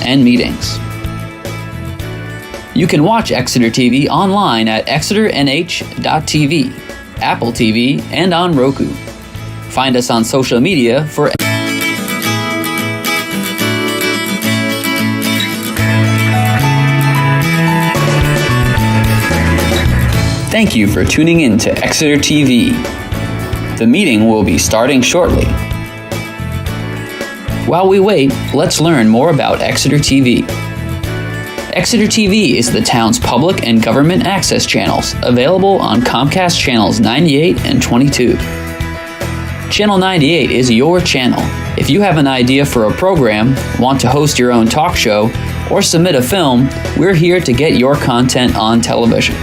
and meetings. You can watch Exeter TV online at exeternh.tv, Apple TV, and on Roku. Find us on social media for Thank you for tuning in to Exeter TV. The meeting will be starting shortly. While we wait, let's learn more about Exeter TV. Exeter TV is the town's public and government access channels, available on Comcast channels 98 and 22. Channel 98 is your channel. If you have an idea for a program, want to host your own talk show, or submit a film, we're here to get your content on television.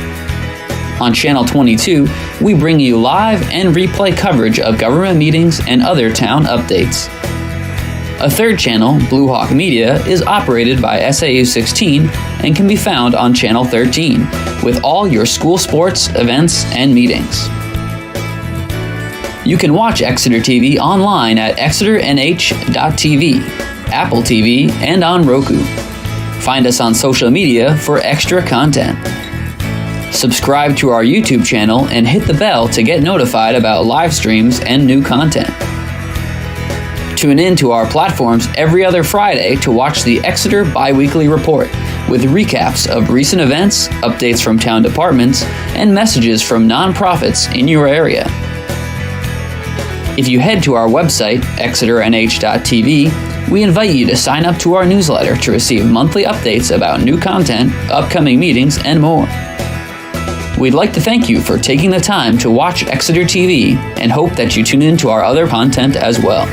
On Channel 22, we bring you live and replay coverage of government meetings and other town updates. A third channel, Blue Hawk Media, is operated by SAU 16 and can be found on Channel 13, with all your school sports, events, and meetings. You can watch Exeter TV online at exeternh.tv, Apple TV, and on Roku. Find us on social media for extra content. Subscribe to our YouTube channel and hit the bell to get notified about live streams and new content. Tune in to our platforms every other Friday to watch the Exeter Biweekly Report with recaps of recent events, updates from town departments, and messages from nonprofits in your area. If you head to our website, exeternh.tv, we invite you to sign up to our newsletter to receive monthly updates about new content, upcoming meetings, and more. We'd like to thank you for taking the time to watch Exeter TV and hope that you tune in to our other content as well.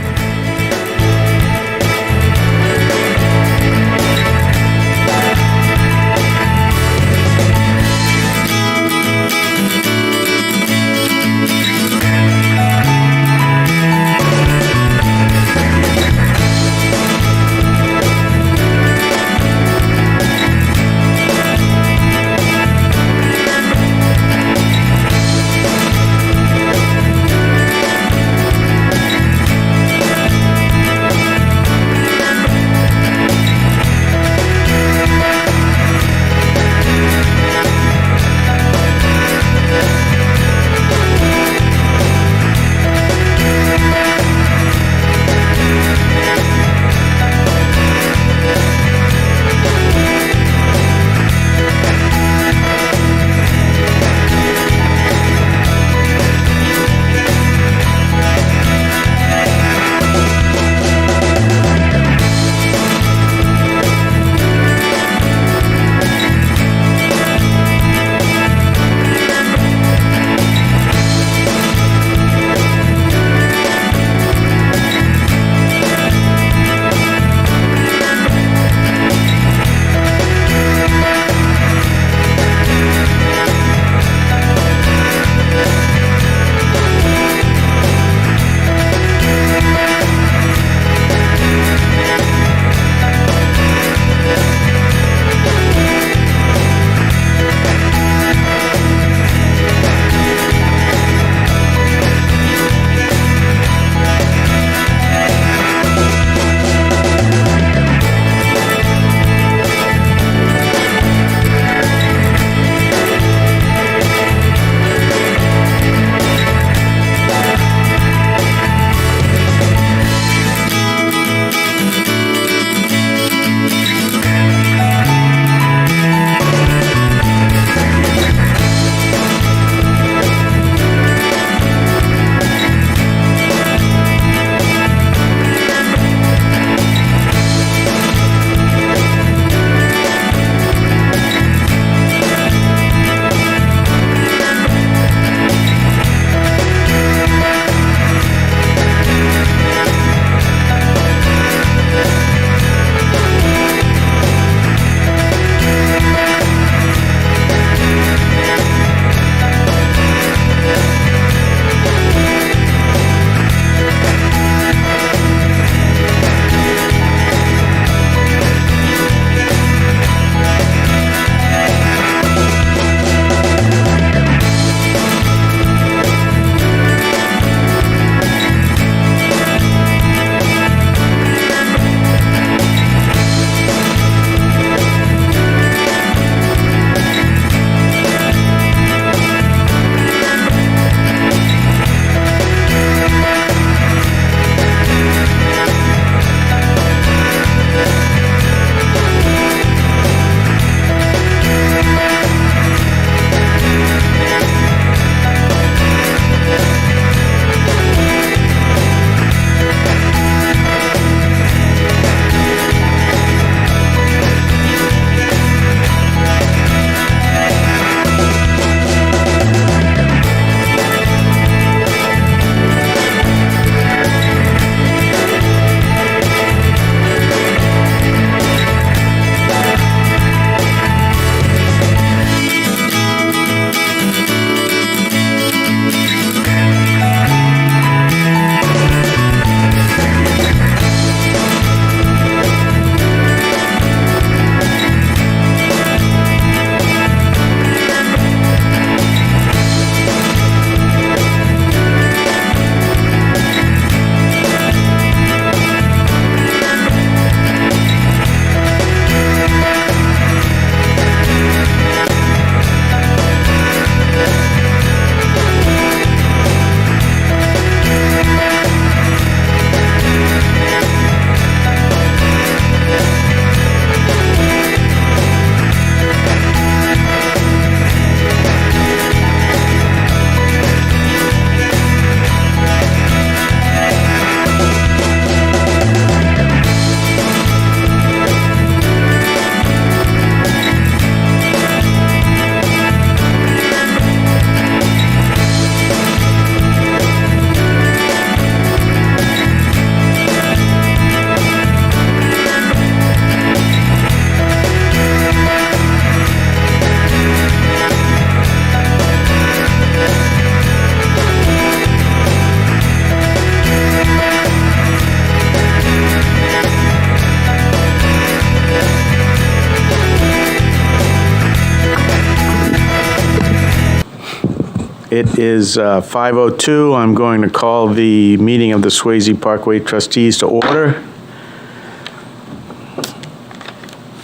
It is 5:02. I'm going to call the meeting of the Swasey Parkway Trustees to order.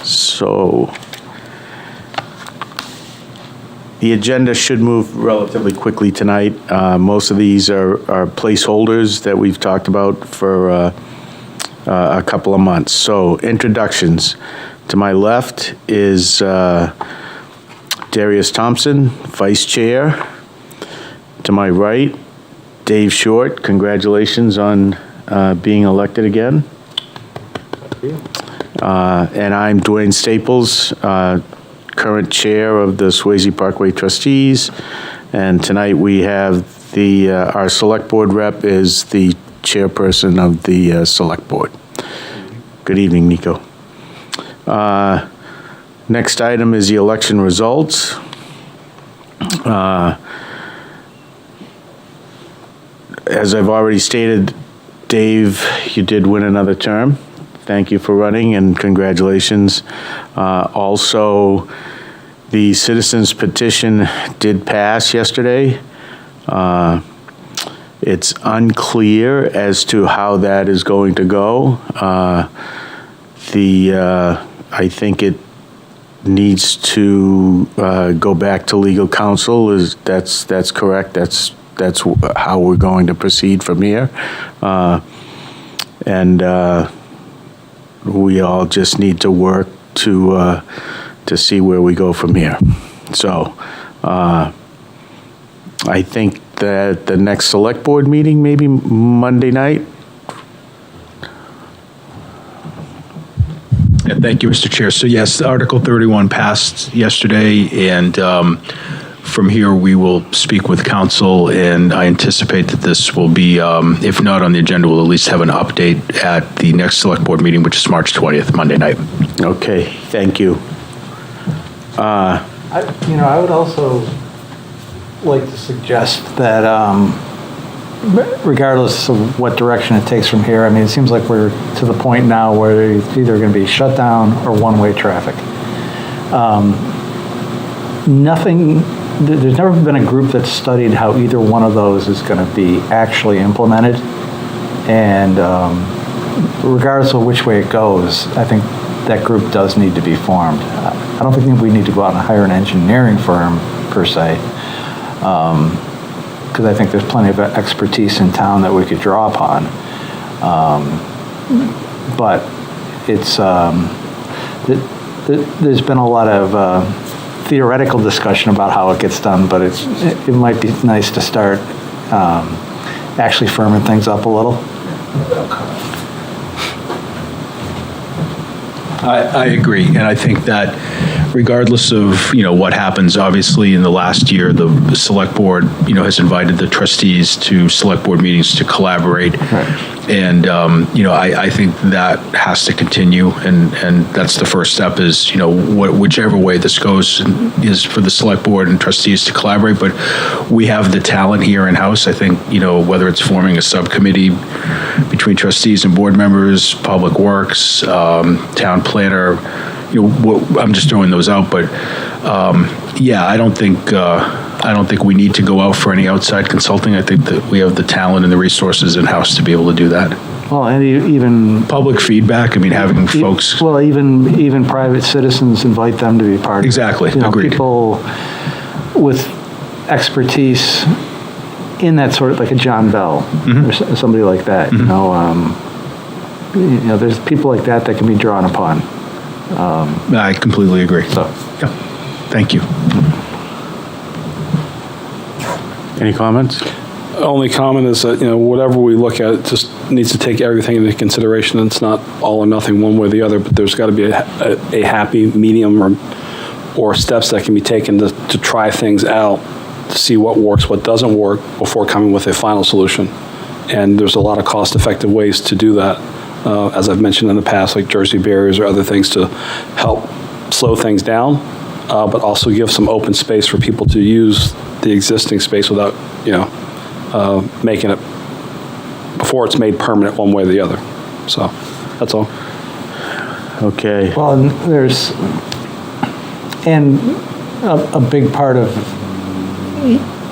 So the agenda should move relatively quickly tonight. Most of these are placeholders that we've talked about for a couple of months. So introductions. To my left is Darius Thompson, Vice Chair. To my right, Dave Short. Congratulations on being elected again. And I'm Dwayne Staples, current chair of the Swasey Parkway Trustees. And tonight we have our select board rep is the chairperson of the select board. Good evening, Nico. Next item is the election results. As I've already stated, Dave, you did win another term. Thank you for running and congratulations. Also, the citizens petition did pass yesterday. It's unclear as to how that is going to go. I think it needs to go back to legal counsel. That's correct. That's how we're going to proceed from here. And we all just need to work to see where we go from here. So I think that the next select board meeting, maybe Monday night. Yeah, thank you, Mr. Chair. So yes, Article 31 passed yesterday, and from here we will speak with council, and I anticipate that this will be, if not on the agenda, we'll at least have an update at the next select board meeting, which is March 20th, Monday night. Okay, thank you. I would also like to suggest that regardless of what direction it takes from here, I mean, it seems like we're to the point now where it's either going to be shut down or one-way traffic. There's never been a group that studied how either one of those is going to be actually implemented. And regardless of which way it goes, I think that group does need to be formed. I don't think we need to go out and hire an engineering firm per se, because I think there's plenty of expertise in town that we could draw upon. But it's there's been a lot of theoretical discussion about how it gets done, but it might be nice to start actually firming things up a little. I agree, and I think that regardless of what happens, obviously in the last year, the select board has invited the trustees to select board meetings to collaborate, right. And I think that has to continue, and that's the first step is whichever way this goes is for the select board and trustees to collaborate. But we have the talent here in house. I think whether it's forming a subcommittee between trustees and board members, public works, town planner. I'm just throwing those out, but I don't think we need to go out for any outside consulting. I think that we have the talent and the resources in house to be able to do that. Well, and even public feedback. I mean, having folks. Well, even private citizens, invite them to be part. Exactly. of it. Agreed. People with expertise in that sort of, like a John Bell or somebody like that. There's people like that can be drawn upon. I completely agree. So, yeah. Thank you. Any comments? Only comment is that, whatever we look at, it just needs to take everything into consideration. It's not all or nothing one way or the other, but there's got to be a happy medium or steps that can be taken to try things out, to see what works, what doesn't work before coming with a final solution. And there's a lot of cost-effective ways to do that. As I've mentioned in the past, like Jersey barriers or other things to help slow things down, but also give some open space for people to use the existing space without, making it, before it's made permanent one way or the other. So that's all. Okay. well, and a big part of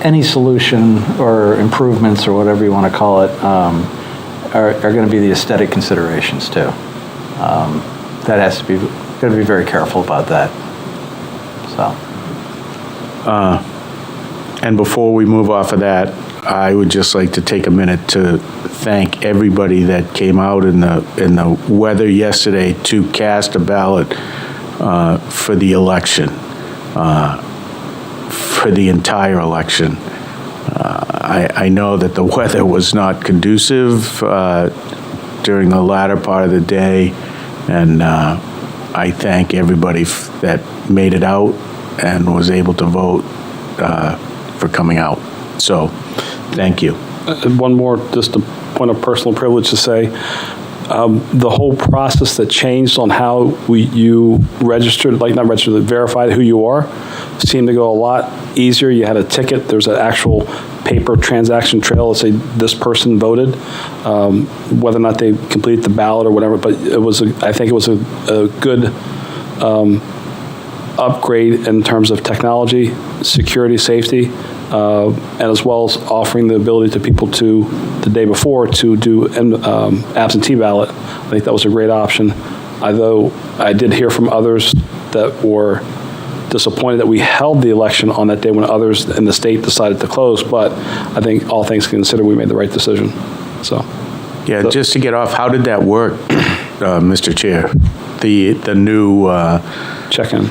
any solution or improvements or whatever you want to call it are going to be the aesthetic considerations too. That has to be, going to be very careful about that. So. And before we move off of that, I would just like to take a minute to thank everybody that came out in the weather yesterday to cast a ballot for the election, for the entire election. I know that the weather was not conducive during the latter part of the day, and I thank everybody that made it out and was able to vote for coming out. So, thank you. One more, just a point of personal privilege to say, the whole process that changed on how you registered, like not registered, verified who you are, seemed to go a lot easier. You had a ticket. There's an actual paper transaction trail to say this person voted, whether or not they completed the ballot or whatever. But it was, I think it was a good upgrade in terms of technology, security, safety, and as well as offering the ability to people to, the day before, to do absentee ballot. I think that was a great option. Although I did hear from others that were disappointed that we held the election on that day when others in the state decided to close, but I think all things considered, we made the right decision. So. Yeah, just to get off, how did that work, Mr. Chair? The new check-in.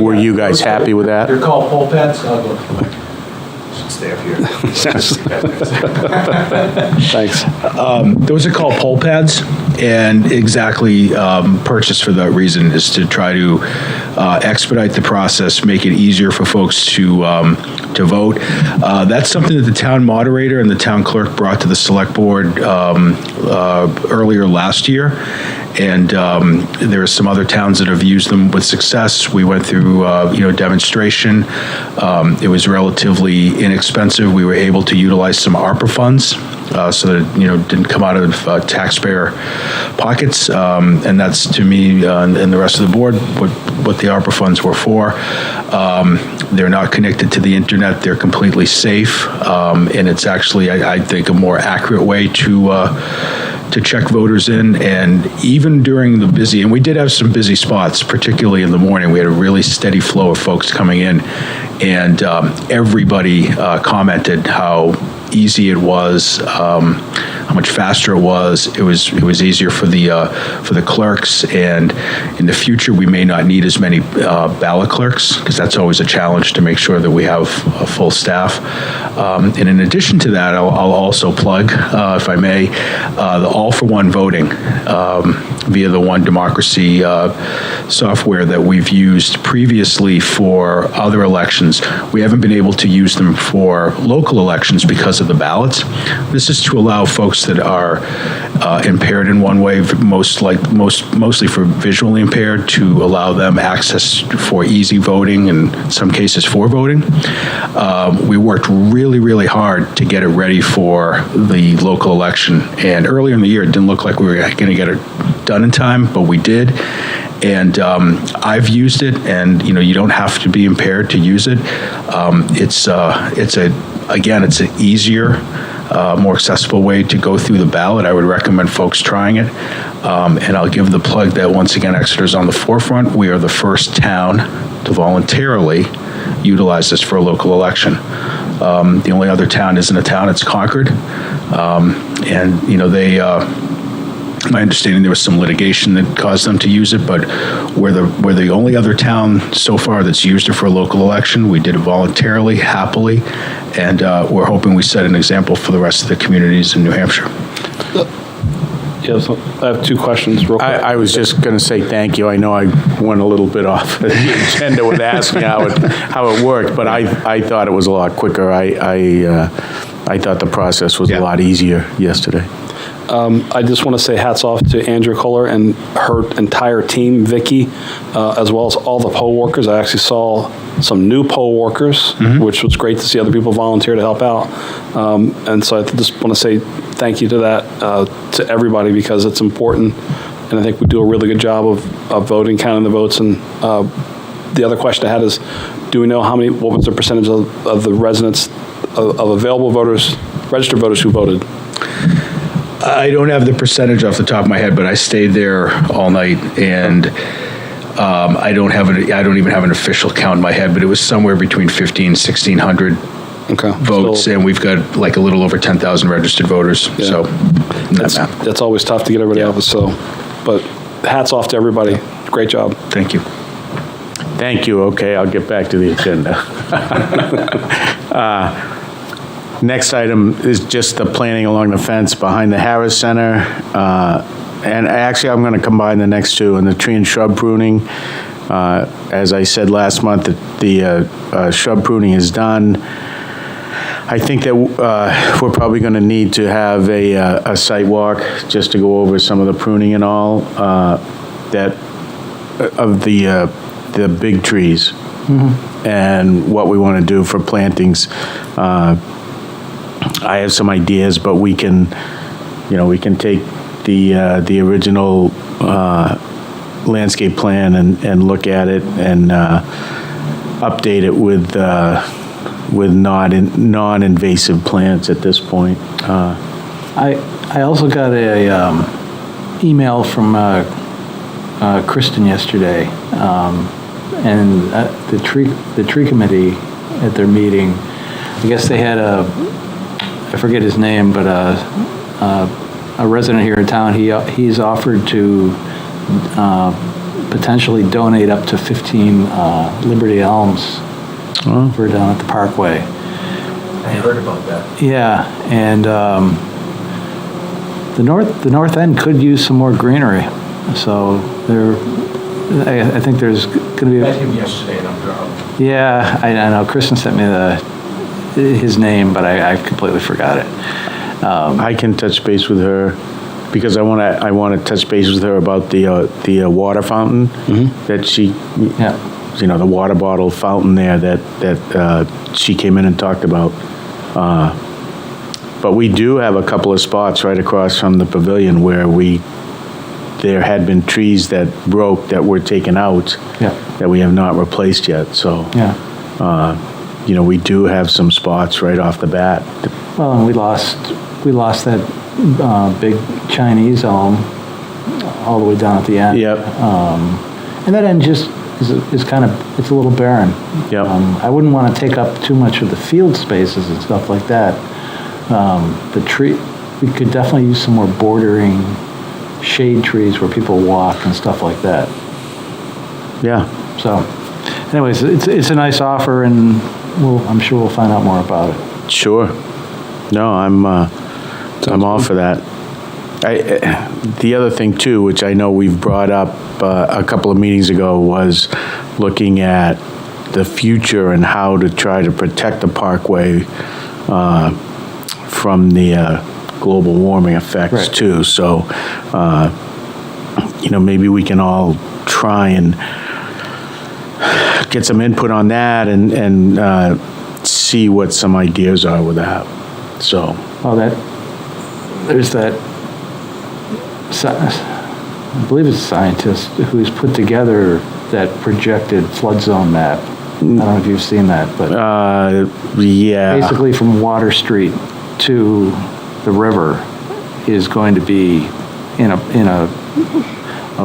Were you guys happy with that? They're called poll pads. I'll go to the mic. Should stay up here. Thanks. Those are called poll pads, and exactly purchased for that reason is to try to expedite the process, make it easier for folks to vote. That's something that the town moderator and the town clerk brought to the select board earlier last year. And there are some other towns that have used them with success. We went through, demonstration. It was relatively inexpensive. We were able to utilize some ARPA funds, so that it didn't come out of taxpayer pockets. And that's, to me and the rest of the board, what the ARPA funds were for. They're not connected to the internet. They're completely safe, and it's actually, I think, a more accurate way to check voters in. And even during the busy, and we did have some busy spots, particularly in the morning, we had a really steady flow of folks coming in, and everybody commented how easy it was, how much faster it was. It was easier for the clerks, and in the future we may not need as many ballot clerks, because that's always a challenge to make sure that we have a full staff. And in addition to that, I'll also plug, if I may, the all-for-one voting via the One Democracy software that we've used previously for other elections. We haven't been able to use them for local elections because of the ballots. This is to allow folks that are impaired in one way, mostly for visually impaired, to allow them access for easy voting, and in some cases for voting. We worked really, really hard to get it ready for the local election, and earlier in the year it didn't look like we were going to get it done in time, but we did. And I've used it, and you don't have to be impaired to use it. It's an easier, more accessible way to go through the ballot. I would recommend folks trying it. And I'll give the plug that, once again, Exeter's on the forefront. We are the first town to voluntarily utilize this for a local election. The only other town isn't a town, it's Concord. My understanding, there was some litigation that caused them to use it, but we're the only other town so far that's used it for a local election. We did it voluntarily, happily, and we're hoping we set an example for the rest of the communities in New Hampshire. Yeah, so I have two questions real quick. I was just going to say thank you. I know I went a little bit off the agenda with asking how it worked, but I thought it was a lot quicker. I thought the process was a lot easier yesterday. I just want to say hats off to Andrea Kohler and her entire team, Vicky, as well as all the poll workers. I actually saw some new poll workers, which was great to see other people volunteer to help out. And so I just want to say thank you to to everybody, because it's important. And I think we do a really good job of voting, counting the votes, and the other question I had is, do we know what was the percentage of the residents, of available voters, registered voters who voted? I don't have the percentage off the top of my head, but I stayed there all night, and I don't even have an official count in my head, but it was somewhere between 1,500 and 1,600 votes, Still, and we've got like a little over 10,000 registered voters. Yeah. So that's always tough to get everybody out. So, but hats off to everybody. Great job. thank you. Thank you. Okay, I'll get back to the agenda. Next item is just the planting along the fence behind the Harris Center. And actually, I'm going to combine the next two, and the tree and shrub pruning. As I said last month, the shrub pruning is done. I think that we're probably going to need to have a site walk just to go over some of the pruning and all of the big trees and what we want to do for plantings. I have some ideas, but we can take the original landscape plan and look at it and update it with non-invasive plants at this point. I also got a email from Kristen yesterday, and the tree committee at their meeting, I guess they had I forget his name, but a resident here in town, he's offered to potentially donate up to 15 Liberty Elms for down at the Parkway. I heard about that. Yeah, and the north end could use some more greenery. So I think there's going to be. I met him yesterday and I'm drunk. Yeah, I know. Kristen sent me his name, but I completely forgot it. I can touch base with her because I want to touch base with her about the water fountain that she, the water bottle fountain there that she came in and talked about. But we do have a couple of spots right across from the pavilion where there had been trees that broke that were taken out that we have not replaced yet. So, we do have some spots right off the bat. Well, and we lost that big Chinese elm all the way down at the end. Yep. And that end just is kind of, it's a little barren. Yep. I wouldn't want to take up too much of the field spaces and stuff like that. The tree, we could definitely use some more bordering shade trees where people walk and stuff like that. Yeah. So, anyways, it's a nice offer, and I'm sure we'll find out more about it. Sure. No, I'm all for that. The other thing too, which I know we've brought up a couple of meetings ago, was looking at the future and how to try to protect the Parkway from the global warming effects too. So, maybe we can all try and get some input on that and see what some ideas are with that. So. Well, there's that, I believe it's a scientist who's put together that projected flood zone map. I don't know if you've seen that, but yeah. Basically from Water Street to the river is going to be in a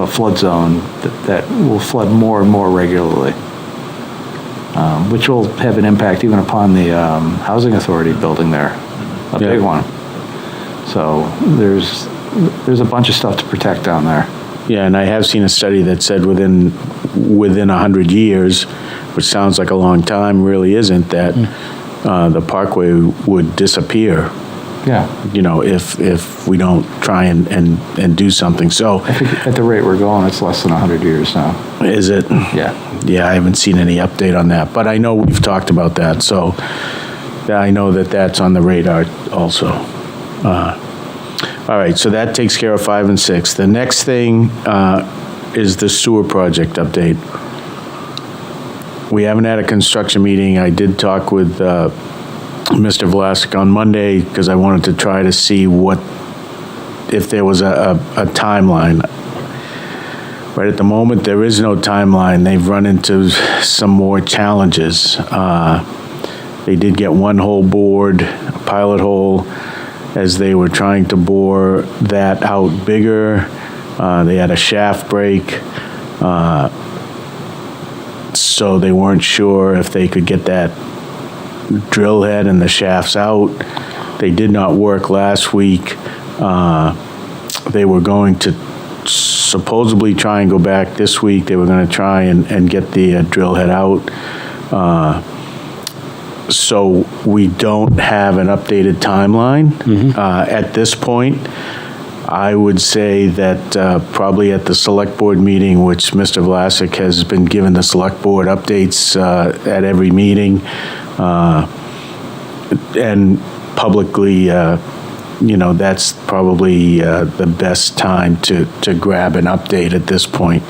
flood zone that will flood more and more regularly, which will have an impact even upon the housing authority building there, a big one. So there's a bunch of stuff to protect down there. Yeah, and I have seen a study that said within 100 years, which sounds like a long time, really isn't, that the Parkway would disappear. Yeah. If we don't try and do something. So I think at the rate we're going, it's less than 100 years now. Is it? Yeah. Yeah, I haven't seen any update on that, but I know we've talked about that. So I know that that's on the radar also. All right, so that takes care of 5 and 6. The next thing is the sewer project update. We haven't had a construction meeting. I did talk with Mr. Vlasic on Monday because I wanted to try to see if there was a timeline. Right at the moment, there is no timeline. They've run into some more challenges. They did get one hole bored, a pilot hole, as they were trying to bore that out bigger. They had a shaft break, so they weren't sure if they could get that drill head and the shafts out. They did not work last week. They were going to supposedly try and go back this week. They were going to try and get the drill head out. So we don't have an updated timeline at this point. I would say that probably at the select board meeting, which Mr. Vlasic has been giving the select board updates at every meeting, and publicly, that's probably the best time to grab an update at this point.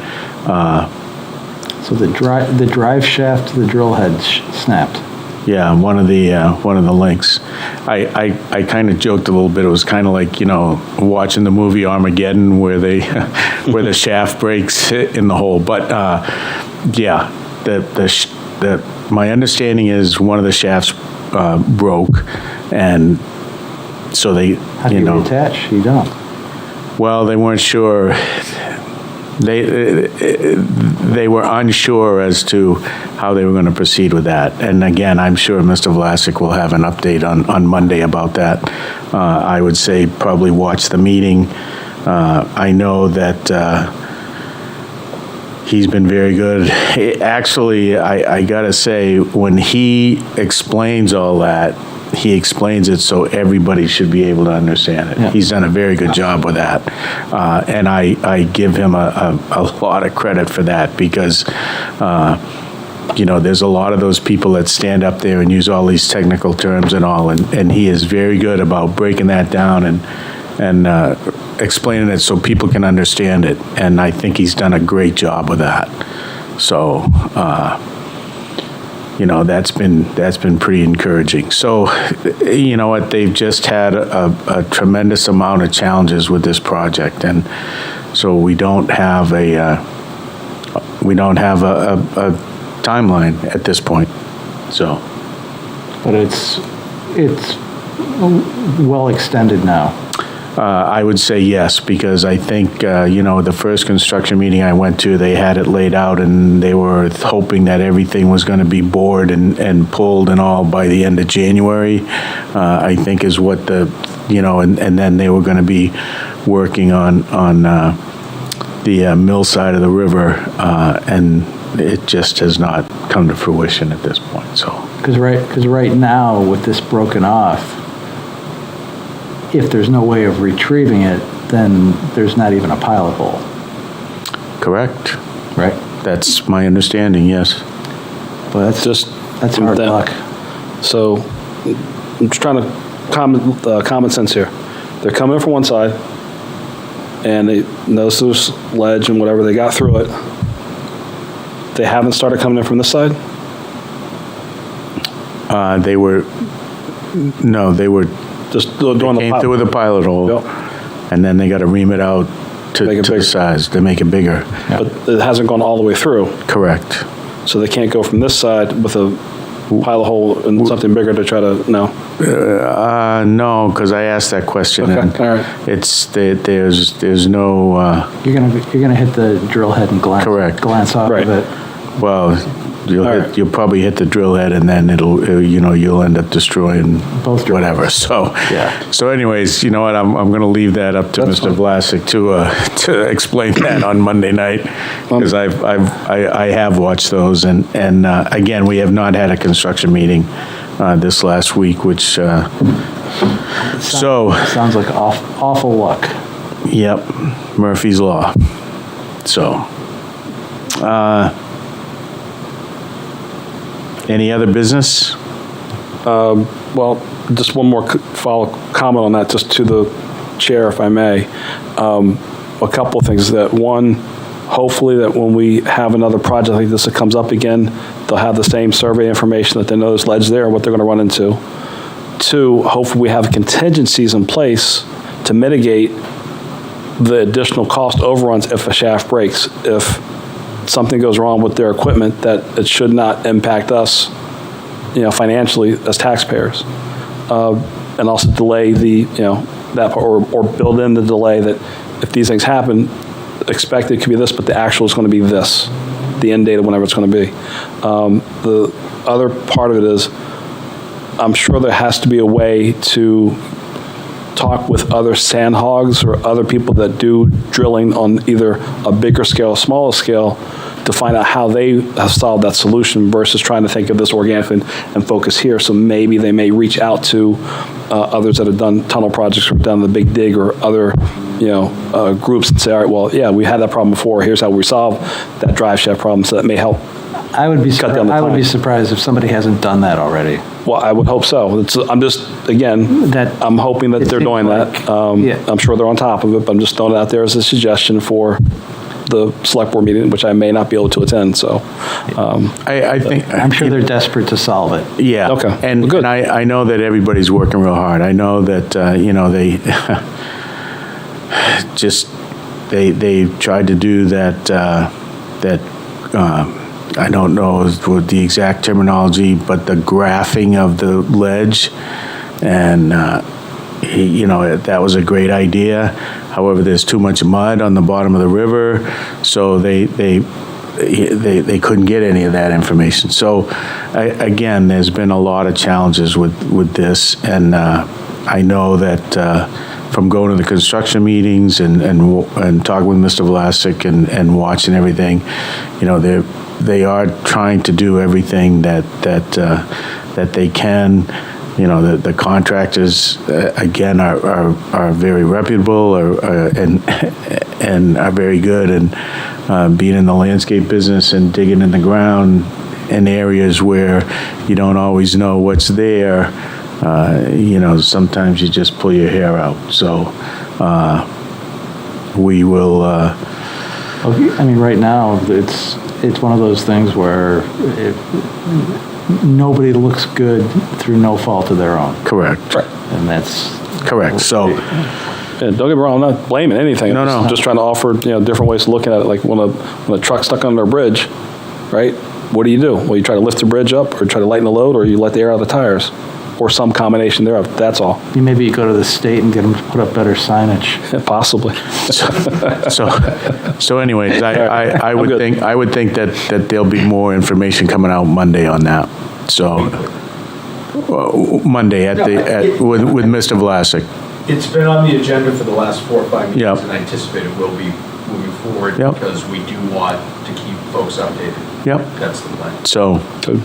So the drive shaft to the drill head snapped. Yeah, one of the links. I kind of joked a little bit. It was kind of like, watching the movie Armageddon where they where the shaft breaks in the hole. But yeah, my understanding is one of the shafts broke, and so they How do you reattach? You don't. Well, they weren't sure. They were unsure as to how they were going to proceed with that. And again, I'm sure Mr. Vlasic will have an update on Monday about that. I would say probably watch the meeting. I know that he's been very good. Actually, I got to say, when he explains all that, he explains it so everybody should be able to understand it. Yeah. He's done a very good job with that. And I give him a lot of credit for that, because, there's a lot of those people that stand up there and use all these technical terms and all, and he is very good about breaking that down and explaining it so people can understand it. And I think he's done a great job with that. So, that's been pretty encouraging. So, you know what, they've just had a tremendous amount of challenges with this project, and so we don't have a timeline at this point. So, But it's well extended now. I would say yes, because I think, the first construction meeting I went to, they had it laid out, and they were hoping that everything was going to be bored and pulled and all by the end of January, I think is what and then they were going to be working on the mill side of the river, and it just has not come to fruition at this point, so. Because right now, with this broken off, if there's no way of retrieving it, then there's not even a pilot hole. Correct. Right. That's my understanding, yes. But that's hard luck. So I'm just trying to common sense here. They're coming in from one side, and they notice there's ledge and whatever. They got through it. They haven't started coming in from this side? They were Just doing the came pilot. through with a pilot hole, Yep. and then they got to ream it out to Make it the bigger. size, to make it bigger. But it hasn't gone all the way through. Correct. So they can't go from this side with a pilot hole and something bigger to try to, no. No, because I asked that question, Okay, and all right. there's no, You're gonna hit the drill head and glance. Correct. Glance off Right. of it. well, All right. you'll probably hit the drill head, and then you'll end up destroying Both drill whatever. heads. So, Yeah. So anyways, you know what, I'm going to leave that up to That's Mr. Vlasic to explain that on Monday night, because I have watched those, and again, we have not had a construction meeting this last week, which, Sounds like awful luck. yep, Murphy's Law. So, any other business? Well, just one more follow comment on that, just to the chair, if I may. A couple of things. That one, hopefully that when we have another project like this that comes up again, they'll have the same survey information, that they know there's ledge there and what they're going to run into. Two, hopefully we have contingencies in place to mitigate the additional cost overruns if a shaft breaks. If something goes wrong with their equipment, that it should not impact us, financially as taxpayers. And also delay that part, or build in the delay that if these things happen, expect it could be this, but the actual is going to be this, the end date of whenever it's going to be. The other part of it is, I'm sure there has to be a way to talk with other sand hogs or other people that do drilling on either a bigger scale or smaller scale to find out how they have solved that solution versus trying to think of this organically and focus here. So maybe they may reach out to others that have done tunnel projects or done the big dig or other groups and say, all right, well, yeah, we had that problem before. Here's how we solve that drive shaft problem. So that may help. I would be surprised if somebody hasn't done that already. Well, I would hope so. I'm just, again, I'm hoping that they're doing that. Yeah. I'm sure they're on top of it, but I'm just throwing it out there as a suggestion for the select board meeting, which I may not be able to attend, so. I think. I'm sure they're desperate to solve it. Yeah. Okay. And, Well, good. and I know that everybody's working real hard. I know that, they they tried to do that, I don't know what the exact terminology, but the graphing of the ledge. And, that was a great idea. However, there's too much mud on the bottom of the river, so they couldn't get any of that information. So, again, there's been a lot of challenges with this, and I know that from going to the construction meetings and talking with Mr. Vlasic and watching everything, they are trying to do everything that they can. The contractors, again, are very reputable and are very good. And being in the landscape business and digging in the ground in areas where you don't always know what's there, sometimes you just pull your hair out. So we will... right now, it's one of those things where nobody looks good through no fault of their own. Correct. Right. And that's... Correct. So... Yeah, don't get me wrong, I'm not blaming anything. No, no. I'm just trying to offer, different ways of looking at it. Like when a truck's stuck under a bridge, right? What do? Well, you try to lift the bridge up or try to lighten the load, or you let the air out of the tires, or some combination thereof. That's all. Maybe go to the state and get them to put up better signage. Possibly. So anyways, I I'm would good. think that there'll be more information coming out Monday on that. So Monday with Mr. Vlasic. It's been on the agenda for the last 4 or 5 meetings, Yep. and I anticipate it will be moving forward Yep. because we do want to keep folks updated. Yep. That's the plan. So, Good.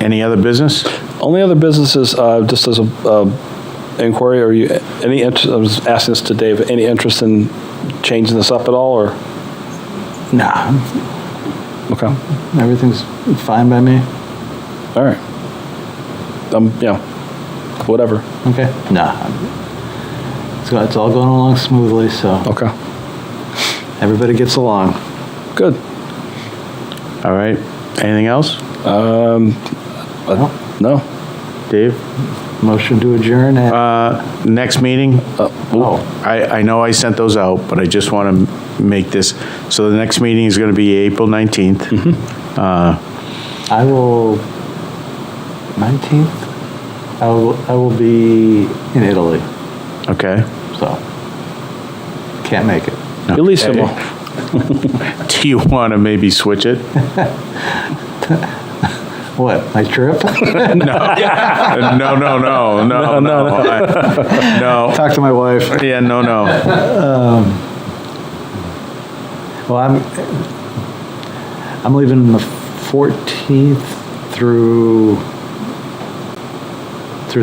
any other business? Only other businesses, just as a inquiry, are you any interest? I was asking this to Dave. Any interest in changing this up at all, or? Nah, Okay. everything's fine by me. All right. Whatever. Okay. Nah. It's all going along smoothly, so Okay. everybody gets along. Good. All right. Anything else? No. Dave? Motion to adjourn at... Next meeting? oh, I know I sent those out, but I just want to make this. So the next meeting is going to be April 19th. I will... 19th? I will be in Italy, Okay. so can't make it. Bellissimo. Do you want to maybe switch it? What, my trip? No. No. Talk to my wife. Yeah, no. Well, I'm leaving the 14th through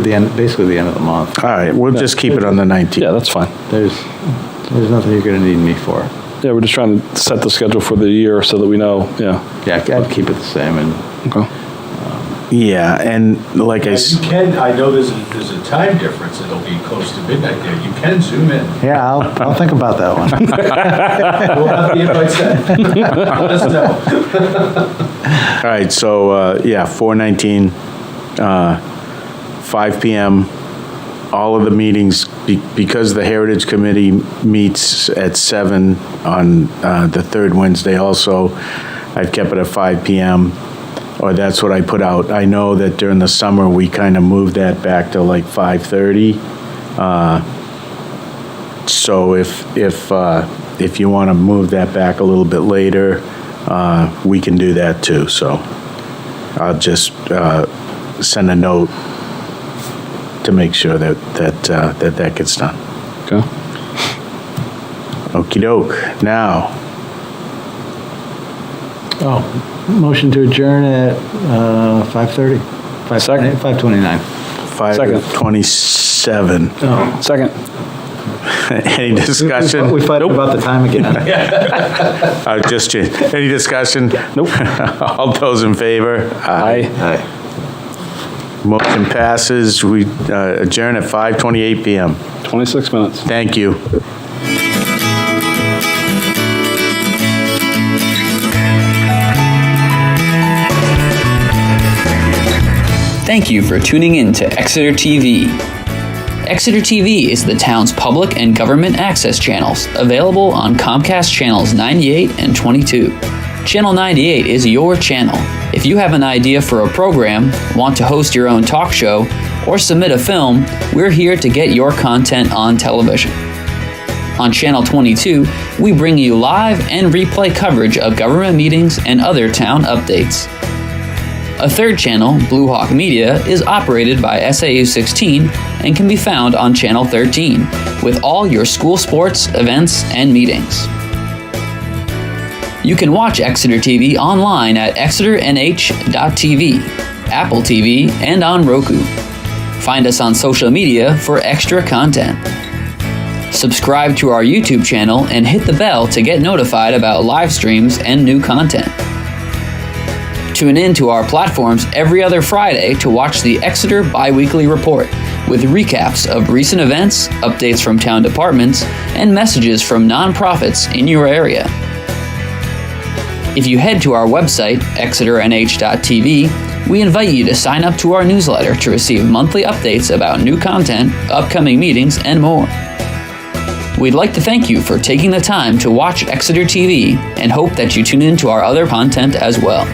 the end, basically the end of the month. All right, we'll just keep it on the 19th. Yeah, that's fine. There's nothing you're going to need me for. Yeah, we're just trying to set the schedule for the year so that we know. Yeah. Yeah, I'd keep it the same. And Okay. Yeah, and like I You s- can, I know there's a time difference, it'll be close to midnight there, you can zoom in. yeah, I'll think about that one. We'll have the invite set. Let us know. all right, so, 4/19, 5 PM all of the meetings, because the Heritage Committee meets at 7 on the third Wednesday also, I've kept it at 5 p.m., or that's what I put out. I know that during the summer, we kind of moved that back to like 5:30. So if you want to move that back a little bit later, we can do that too. So I'll just send a note to make sure that gets done. Okay. Okey doke. Now, Motion to adjourn at 5:30. 5:29. 5:27. Oh. Second. Any discussion? We fight about the time again. Just any discussion? Nope. All those in favor? Aye. Aye. Motion passes. We adjourn at 5:28 p.m. 26 minutes. Thank you. Thank you for tuning in to Exeter TV. Exeter TV is the town's public and government access channels, available on Comcast channels 98 and 22. Channel 98 is your channel. If you have an idea for a program, want to host your own talk show, or submit a film, we're here to get your content on television. On Channel 22, we bring you live and replay coverage of government meetings and other town updates. A third channel, Blue Hawk Media, is operated by SAU 16 and can be found on Channel 13, with all your school sports, events, and meetings. You can watch Exeter TV online at exeternh.tv, Apple TV, and on Roku. Find us on social media for extra content. Subscribe to our YouTube channel and hit the bell to get notified about live streams and new content. Tune in to our platforms every other Friday to watch the Exeter Biweekly Report, with recaps of recent events, updates from town departments, and messages from nonprofits in your area. If you head to our website, exeternh.tv, we invite you to sign up to our newsletter to receive monthly updates about new content, upcoming meetings, and more. We'd like to thank you for taking the time to watch Exeter TV and hope that you tune in to our other content as well.